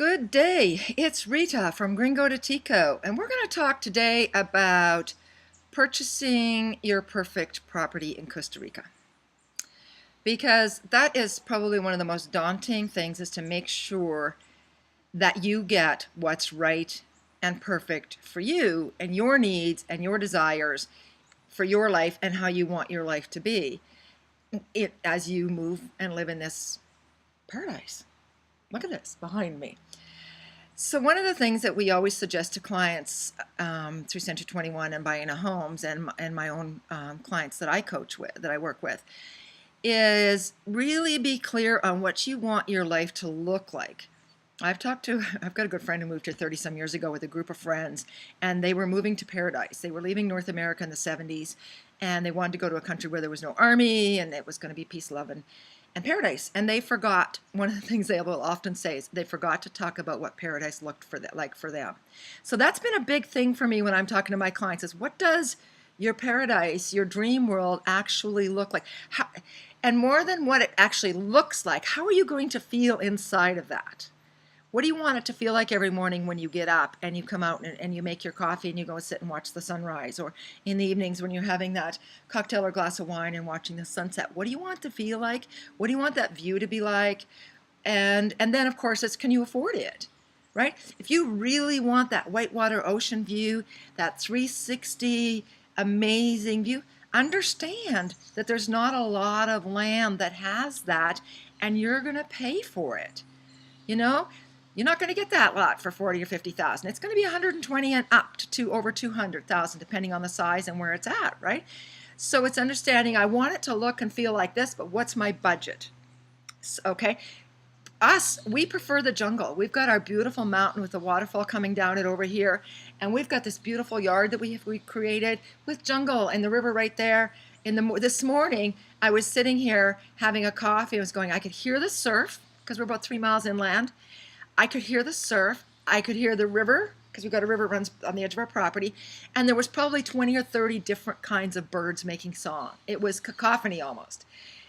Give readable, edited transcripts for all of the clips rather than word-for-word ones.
Good day. It's Rita from Gringo to Tico, and we're going to talk today about purchasing your perfect property in Costa Rica. Because that is probably one of the most daunting things, is to make sure that you get what's right and perfect for you and your needs and your desires for your life and how you want your life to be as you move and live in this paradise. Look at this behind me. So one of the things that we always suggest to clients through Century 21 and Buying a Homes and my own clients that I coach with, that I work with, is really be clear on what you want your life to look like. I've got a good friend who moved here 30 some years ago with a group of friends, and they were moving to paradise. They were leaving North America in the 70s, and they wanted to go to a country where there was no army, and it was going to be peace, love, and paradise. And they forgot, one of the things they will often say is they forgot to talk about what paradise looked like for them. So that's been a big thing for me when I'm talking to my clients, is what does your paradise, your dream world actually look like? And more than what it actually looks like, how are you going to feel inside of that? What do you want it to feel like every morning when you get up and you come out and you make your coffee and you go sit and watch the sunrise, or in the evenings when you're having that cocktail or glass of wine and watching the sunset? What do you want it to feel like? What do you want that view to be like? And then, of course, it's, can you afford it, right? If you really want that whitewater ocean view, that 360 amazing view, understand that there's not a lot of land that has that, and you're going to pay for it. You know, you're not going to get that lot for 40 or 50,000. It's going to be 120 and up to over 200,000, depending on the size and where it's at, right? So it's understanding, I want it to look and feel like this, but what's my budget? Okay. We prefer the jungle. We've got our beautiful mountain with the waterfall coming down it over here, and we've got this beautiful yard that we created with jungle and the river right there. This morning, I was sitting here having a coffee. I could hear the surf because we're about 3 miles inland. I could hear the surf. I could hear the river because we've got a river that runs on the edge of our property, and there was probably 20 or 30 different kinds of birds making song. It was cacophony almost.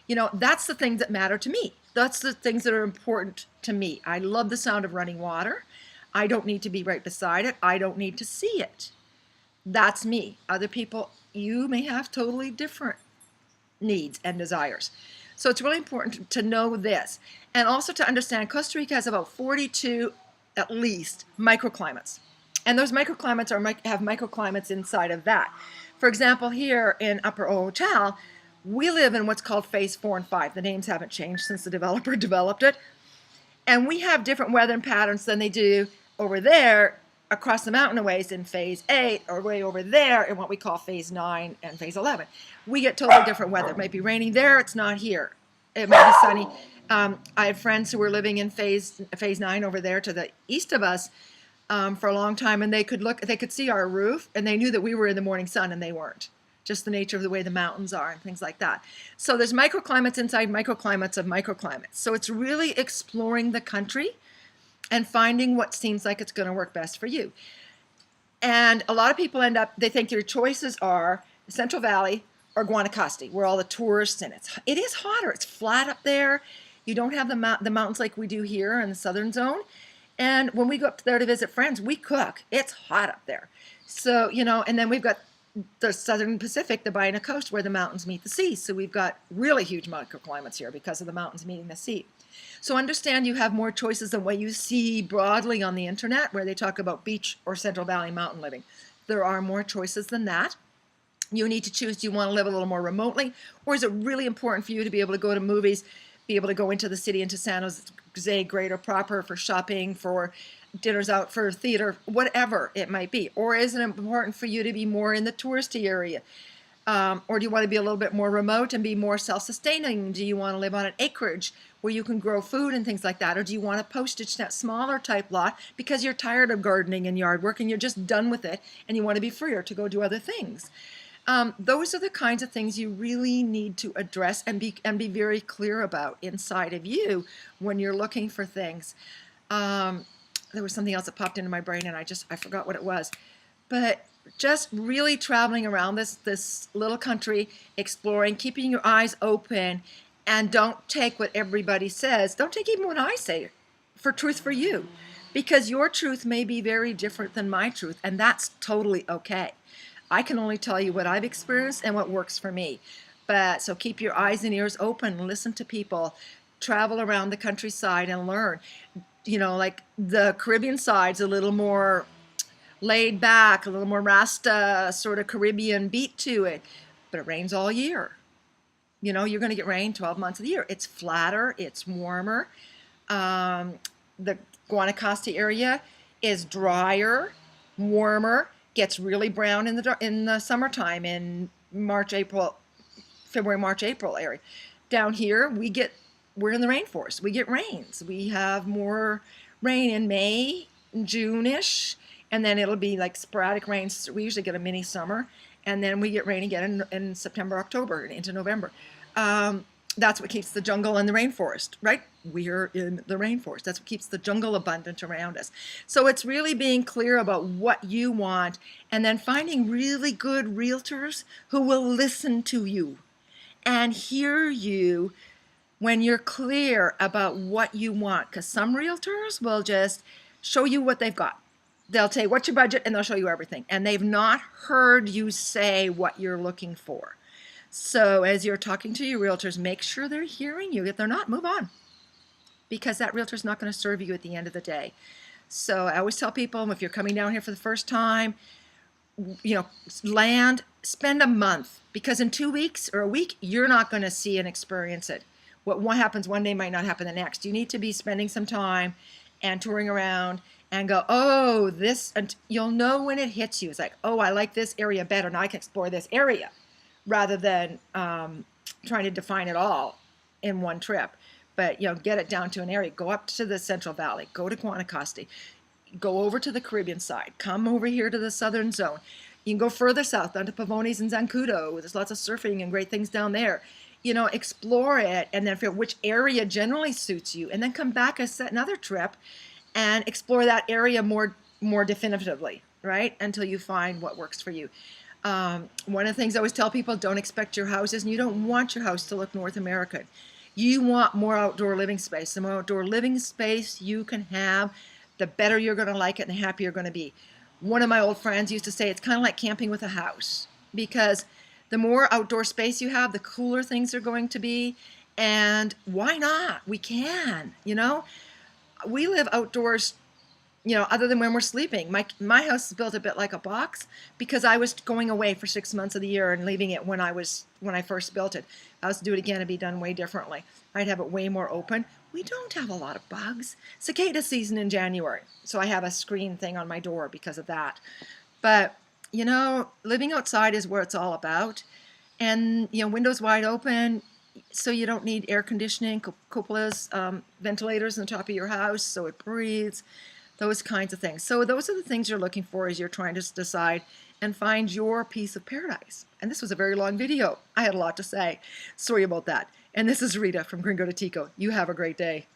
You know, that's the things that matter to me. That's the things that are important to me. I love the sound of running water. I don't need to be right beside it. I don't need to see it. That's me. Other people, you may have totally different needs and desires. So it's really important to know this, and also to understand Costa Rica has about 42, at least, microclimates. And those microclimates have microclimates inside of that. For example, here in Upper Hotel, we live in what's called phase 4 and 5. The names haven't changed since the developer developed it. And we have different weather patterns than they do over there across the mountain a ways in phase 8, or way over there in what we call phase 9 and phase 11. We get totally different weather. It might be raining there, it's not here. It might be sunny. I had friends who were living in phase 9 over there to the east of us for a long time, and they could see our roof, and they knew that we were in the morning sun, and they weren't. Just the nature of the way the mountains are and things like that. So there's microclimates inside microclimates of microclimates. So it's really exploring the country and finding what seems like it's going to work best for you. And a lot of people they think your choices are the Central Valley or Guanacaste, where all the tourists, and it is hotter. It's flat up there. You don't have the mountains like we do here in the southern zone. And when we go up there to visit friends, we cook. It's hot up there. So, you know, and then we've got the southern Pacific, the Baina coast, where the mountains meet the sea. So we've got really huge microclimates here because of the mountains meeting the sea. So understand you have more choices than what you see broadly on the internet, where they talk about beach or Central Valley mountain living. There are more choices than that. You need to choose, do you want to live a little more remotely, or is it really important for you to be able to go to movies, be able to go into the city, into San Jose, great or proper, for shopping, for dinners out, for theater, whatever it might be? Or is it important for you to be more in the touristy area? Or do you want to be a little bit more remote and be more self-sustaining? Do you want to live on an acreage where you can grow food and things like that? Or do you want a postage net, smaller type lot, because you're tired of gardening and yard work and you're just done with it and you want to be freer to go do other things? Those are the kinds of things you really need to address and be very clear about inside of you when you're looking for things. There was something else that popped into my brain, and I forgot what it was. But just really traveling around this little country, exploring, keeping your eyes open, and don't take what everybody says. Don't take even what I say for truth for you. because your truth may be very different than my truth, and that's totally okay. I can only tell you what I've experienced and what works for me. But so keep your eyes and ears open, listen to people, travel around the countryside and learn. You know, like the Caribbean side's a little more laid back, a little more Rasta sort of Caribbean beat to it, but it rains all year. You know, you're going to get rain 12 months of the year. It's flatter, it's warmer. The Guanacaste area is drier, warmer, gets really brown in the summertime in March, April, February, March, April area. Down here, we're in the rainforest. We get rains. We have more rain in May, June-ish, and then it'll be like sporadic rains. We usually get a mini summer, and then we get rain again in September, October, and into November. That's what keeps the jungle and the rainforest, right? We're in the rainforest. That's what keeps the jungle abundant around us. So it's really being clear about what you want and then finding really good realtors who will listen to you and hear you when you're clear about what you want. Because some realtors will just show you what they've got. They'll say, what's your budget? And they'll show you everything. And they've not heard you say what you're looking for. So as you're talking to your realtors, make sure they're hearing you. If they're not, move on, because that realtor's not going to serve you at the end of the day. So I always tell people, if you're coming down here for the first time, you know, spend a month, because in 2 weeks or a week, you're not going to see and experience it. What happens one day might not happen the next. You need to be spending some time and touring around and go, oh, this, and you'll know when it hits you. It's like, oh, I like this area better. Now I can explore this area, rather than trying to define it all in one trip. But, you know, get it down to an area. Go up to the Central Valley. Go to Guanacaste. Go over to the Caribbean side. Come over here to the Southern Zone. You can go further south, down to Pavones and Zancudo. There's lots of surfing and great things down there. You know, explore it and then figure out which area generally suits you. And then come back and set another trip and explore that area more definitively, right? Until you find what works for you. One of the things I always tell people, don't expect your houses, and you don't want your house to look North American. You want more outdoor living space. The more outdoor living space you can have, the better you're going to like it and the happier you're going to be. One of my old friends used to say it's kind of like camping with a house, because the more outdoor space you have, the cooler things are going to be. And why not? We can, you know. We live outdoors, you know, other than when we're sleeping. My house is built a bit like a box, because I was going away for 6 months of the year and leaving it when I first built it. If I was to do it again, it'd be done way differently. I'd have it way more open. We don't have a lot of bugs. Cicada season in January, so I have a screen thing on my door because of that. But, you know, living outside is where it's all about. And, you know, windows wide open, so you don't need air conditioning, cupolas, ventilators on the top of your house so it breathes. Those kinds of things. So those are the things you're looking for as you're trying to decide and find your piece of paradise. And this was a very long video. I had a lot to say. Sorry about that. And this is Rita from Gringo to Tico. You have a great day.